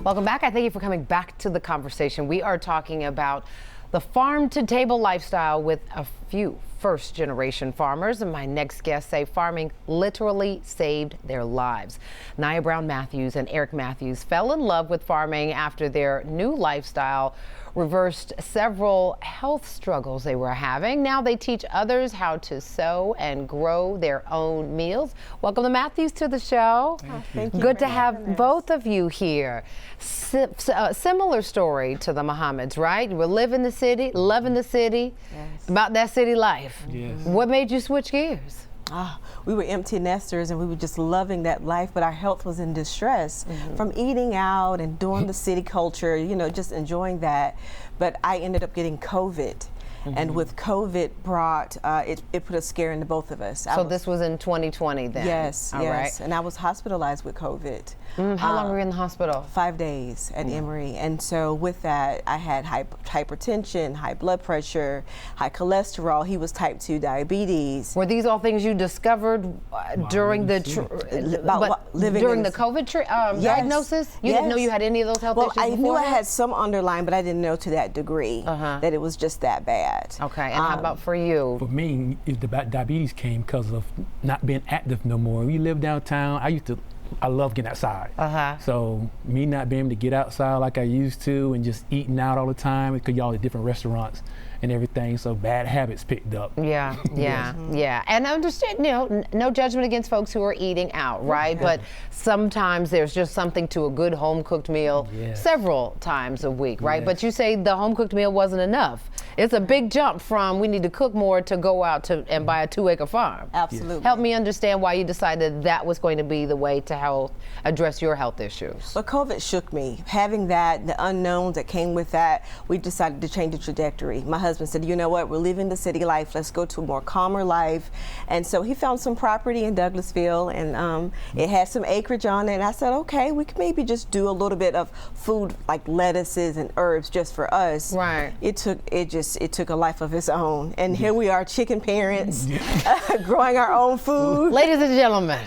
Welcome back. I thank you for coming back to the conversation. We are talking about the farm-to-table lifestyle with a few first-generation farmers, and my next guests say farming literally saved their lives. Nia Brown Matthews and Eric Matthews fell in love with farming after their new lifestyle reversed several health struggles they were having. Now they teach others how to sow and grow their own meals. Welcome the Matthews to the show. Thank you. Good to have both of you here. Similar story to the Muhammads, right? You were living the city, loving the city, about that city life. Yes. What made you switch gears? We were empty nesters and we were just loving that life, but our health was in distress from eating out and doing the city culture, you know, just enjoying that. But I ended up getting COVID. And with COVID brought, it put a scare into both of us. So this was in 2020 then? Yes, All yes. right. And I was hospitalized with COVID. How long were you in the hospital? 5 days at Emory. And so with that, I had hypertension, high blood pressure, high cholesterol. He was type 2 diabetes. Were these all things you discovered during the COVID diagnosis? You didn't know you had any of those health issues I knew I beforehand? had some underlying, but I didn't know to that degree that it was just that bad. Okay, and how about for you? For me, the diabetes came because of not being active no more. We live downtown. I love getting outside. So me not being able to get outside like I used to and just eating out all the time because y'all at different restaurants and everything, so bad habits picked up. Yeah. And I understand, you know, no judgment against folks who are eating out, right? But sometimes there's just something to a good home-cooked meal several times a week, right? But you say the home-cooked meal wasn't enough. It's a big jump from we need to cook more to go out and buy a 2-acre farm. Absolutely. Help me understand why you decided that was going to be the way to address your health issues. Well, COVID shook me. Having that, the unknowns that came with that, we decided to change the trajectory. My husband said, you know what, we're living the city life. Let's go to a more calmer life. And so he found some property in Douglasville, and it had some acreage on it. And I said, okay, we could maybe just do a little bit of food like lettuces and herbs just for us. Right. It took a life of its own. And here we are, chicken parents, growing our own food. Ladies and gentlemen,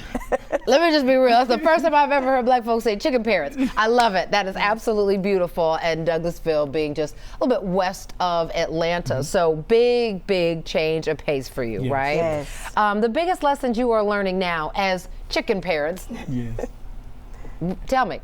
let me just be real. That's the first time I've ever heard black folks say chicken parents. I love it. That is absolutely beautiful. And Douglasville being just a little bit west of Atlanta. So big change of pace for you, right? Yes. The biggest lessons you are learning now as chicken parents. Yes. Tell me.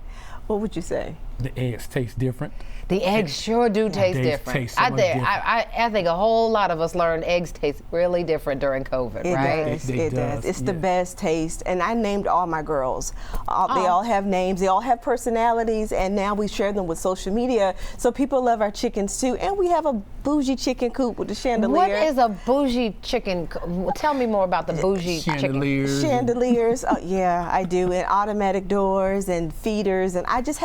What would you say? The eggs taste different. The eggs sure do taste different. Taste so much different. I think a whole lot of us learned eggs taste really different during COVID, right? It does. It's the best taste. And I named all my girls. They all have names. They all have personalities. And now we share them with social media. So people love our chickens too. And we have a bougie chicken coop with a chandelier. What is a bougie chicken? Tell me more about the bougie chicken. Chandeliers. Yeah, I do. And automatic doors and feeders. And I just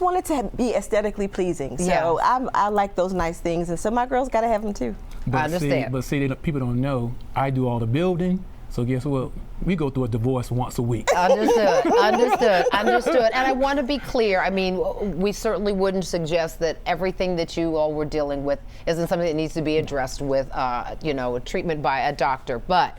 wanted to be aesthetically pleasing. So I like those nice things. And so my girls got to have them too. I understand. But people don't know, I do all the building. So guess what? We go through a divorce once a week. Understood. And I want to be clear. I mean, we certainly wouldn't suggest that everything that you all were dealing with isn't something that needs to be addressed with, treatment by a doctor. But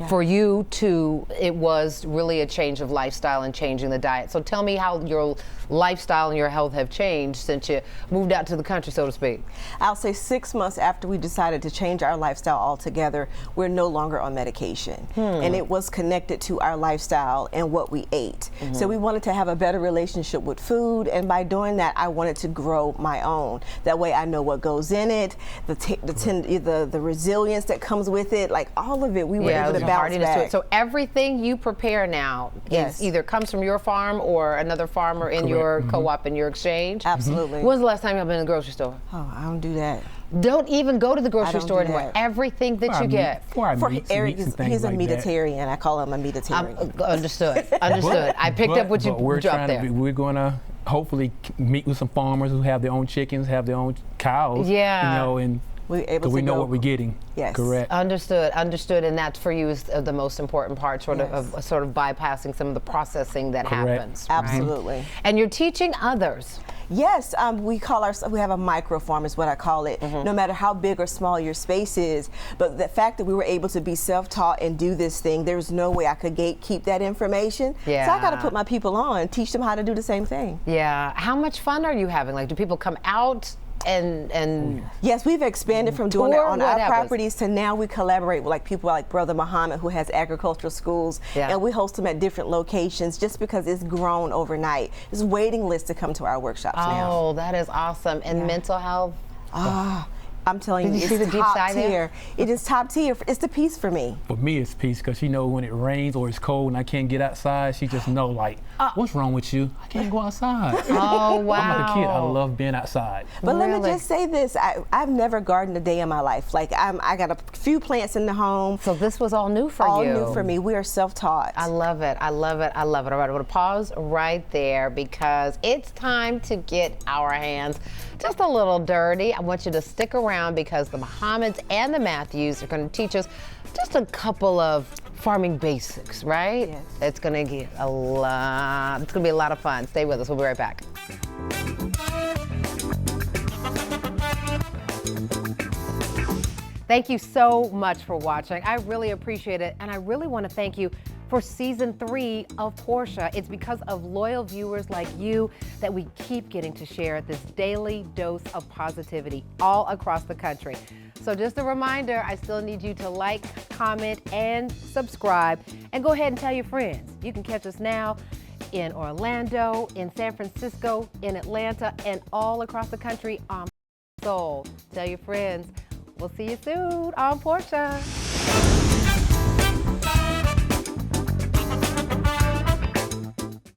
for you too, it was really a change of lifestyle and changing the diet. So tell me how your lifestyle and your health have changed since you moved out to the country, so to speak. I'll say 6 months after we decided to change our lifestyle altogether, we're no longer on medication. And it was connected to our lifestyle and what we ate. So we wanted to have a better relationship with food, and by doing that, I wanted to grow my own. That way I know what goes in it, the resilience that comes with it, like all of it, we were able to bounce back. So everything you prepare now is either comes from your farm or another farmer in your co-op in your exchange? Absolutely. When's the last time you've been in the grocery store? Oh, I don't do that. Don't even go to the grocery store anymore. Everything that you get. For Eric, he's a meatitarian. I call him a meatitarian. Understood. I picked up what you dropped there. We're going to hopefully meet with some farmers who have their own chickens, have their own cows. Yeah. And we know what we're getting. Yes. Correct. Understood. And that for you is the most important part, sort of bypassing some of the processing that happens. Absolutely. And you're teaching others. Yes, we have a micro farm is what I call it, no matter how big or small your space is. But the fact that we were able to be self-taught and do this thing, there's no way I could gatekeep that information. Yeah. So I got to put my people on, teach them how to do the same thing. Yeah. How much fun are you having? Like, do people come out and yes, we've expanded from doing it tour on our whatever. properties to now we collaborate with like people like Brother Muhammad, who has agricultural schools, and we host them at different locations just because it's grown overnight. There's waiting lists to come to our workshops now. Oh, that is awesome. And mental health? I'm telling Did you, you see the it's deep top side there? tier. It is top tier. It's the peace for me. For me, it's peace because she know when it rains or it's cold and I can't get outside, she just know like, what's wrong with you? I can't go outside. Oh, wow. I'm like a kid. I love being outside. But let me Really? just say this: I've never gardened a day in my life. Like I got a few plants in the home. So this was all new for All you. new for me. We are self-taught. I love it. I love it. I love it. All right, I'm going to pause right there because it's time to get our hands just a little dirty. I want you to stick around because the Mohammeds and the Matthews are going to teach us just a couple of farming basics, right? Yes. It's going to get a lot. It's going to be a lot of fun. Stay with us. We'll be right back. Thank you so much for watching. I really appreciate it. And I really want to thank you for season 3 of Portia. It's because of loyal viewers like you that we keep getting to share this daily dose of positivity all across the country. So just a reminder, I still need you to like, comment, and subscribe. And go ahead and tell your friends. You can catch us now in Orlando, in San Francisco, in Atlanta, and all across the country on Soul. Tell your friends. We'll see you soon on Portia.